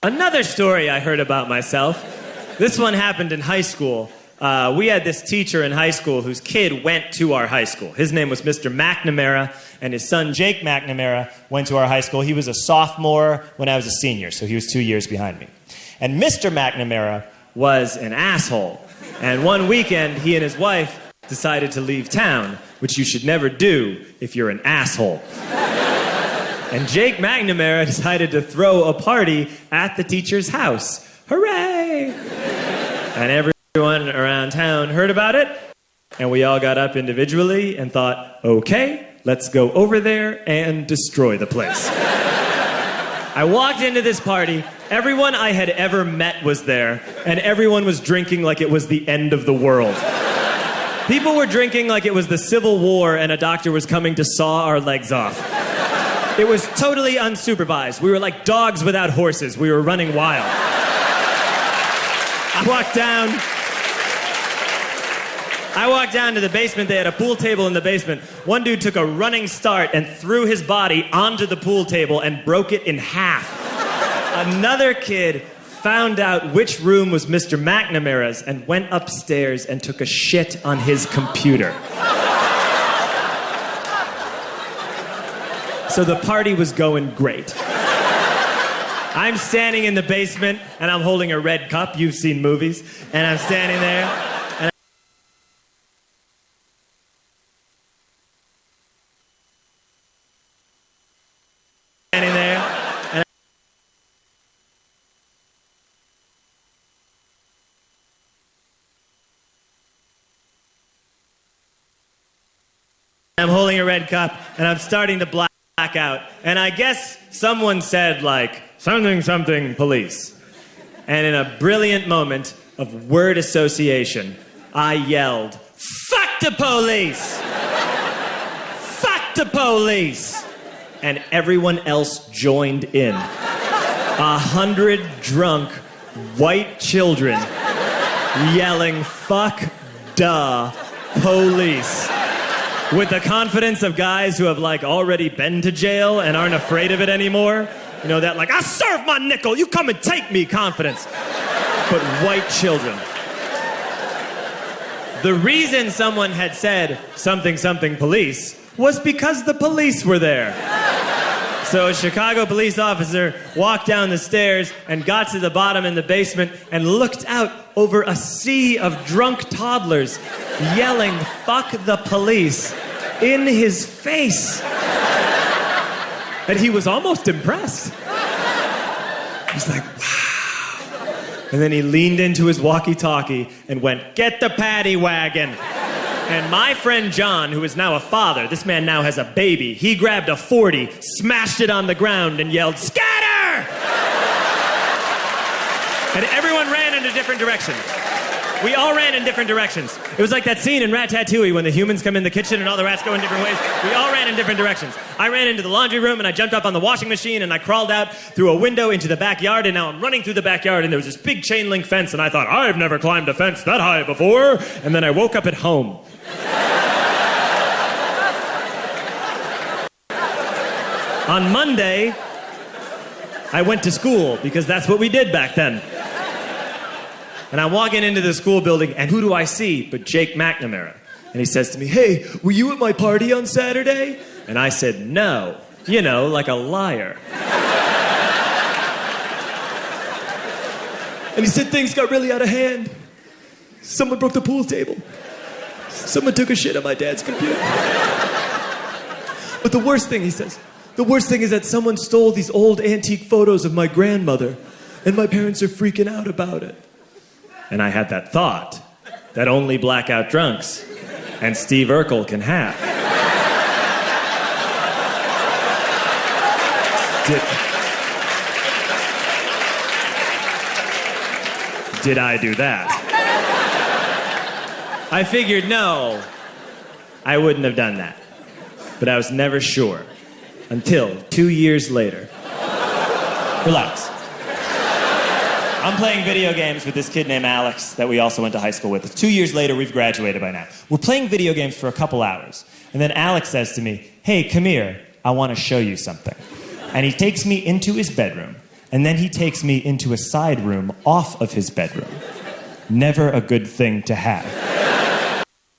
Another story I heard about myself. This one happened in high school. We had this teacher in high school whose kid went to our high school. His name was Mr. McNamara, and his son Jake McNamara went to our high school. He was a sophomore when I was a senior, so he was 2 years behind me. And Mr. McNamara was an asshole. And one weekend, he and his wife decided to leave town, which you should never do if you're an asshole. And Jake McNamara decided to throw a party at the teacher's house. Hooray! And everyone around town heard about it, and we all got up individually and thought, okay, let's go over there and destroy the place. I walked into this party, everyone I had ever met was there, and everyone was drinking like it was the end of the world. People were drinking like it was the Civil War and a doctor was coming to saw our legs off. It was totally unsupervised. We were like dogs without horses. We were running wild. I walked down to the basement. They had a pool table in the basement. One dude took a running start and threw his body onto the pool table and broke it in half. Another kid found out which room was Mr. McNamara's and went upstairs and took a shit on his computer. So the party was going great. I'm standing in the basement, and I'm holding a red cup. You've seen movies. And I'm standing there, and I'm holding a red cup, and I'm starting to black out. And I guess someone said, like, something, something, police. And in a brilliant moment of word association, I yelled, fuck the police! Fuck the police! And everyone else joined in. 100 drunk white children yelling, fuck the police. With the confidence of guys who have, like, already been to jail and aren't afraid of it anymore. You know, that, like, I serve my nickel, you come and take me confidence. But white children. The reason someone had said something, something, police was because the police were there. So a Chicago police officer walked down the stairs and got to the bottom in the basement and looked out over a sea of drunk toddlers yelling, fuck the police, in his face. And he was almost impressed. He was like, wow. And then he leaned into his walkie-talkie and went, get the paddy wagon. And my friend John, who is now a father, this man now has a baby, he grabbed a 40, smashed it on the ground, and yelled, scatter! And everyone ran in a different direction. We all ran in different directions. It was like that scene in Ratatouille when the humans come in the kitchen and all the rats go in different ways. We all ran in different directions. I ran into the laundry room and I jumped up on the washing machine and I crawled out through a window into the backyard, and now I'm running through the backyard and there was this big chain link fence and I thought, I've never climbed a fence that high before. And then I woke up at home. On Monday, I went to school because that's what we did back then. And I'm walking into the school building, and who do I see but Jake McNamara? And he says to me, hey, were you at my party on Saturday? And I said, no. You know, like a liar. And he said things got really out of hand. Someone broke the pool table. Someone took a shit on my dad's computer. But the worst thing, he says, the worst thing is that someone stole these old antique photos of my grandmother, and my parents are freaking out about it. And I had that thought that only blackout drunks and Steve Urkel can have. Did I do that? I figured, no, I wouldn't have done that. But I was never sure until 2 years later. Relax. I'm playing video games with this kid named Alex that we also went to high school with. 2 years later, we've graduated by now. We're playing video games for a couple hours. And then Alex says to me, hey, come here, I want to show you something. And he takes me into his bedroom. and then he takes me into a side room off of his bedroom. Never a good thing to have.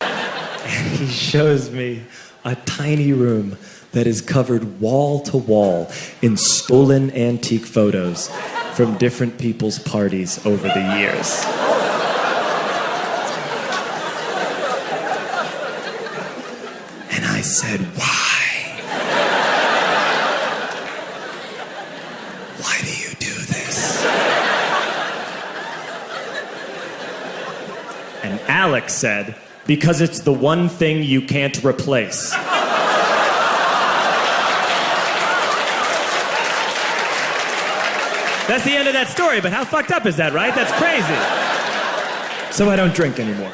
And he shows me a tiny room that is covered wall to wall in stolen antique photos from different people's parties over the years. And I said, why? Why do you do this? And Alex said, because it's the one thing you can't replace. That's the end of that story, but how fucked up is that, right? That's crazy. So I don't drink anymore.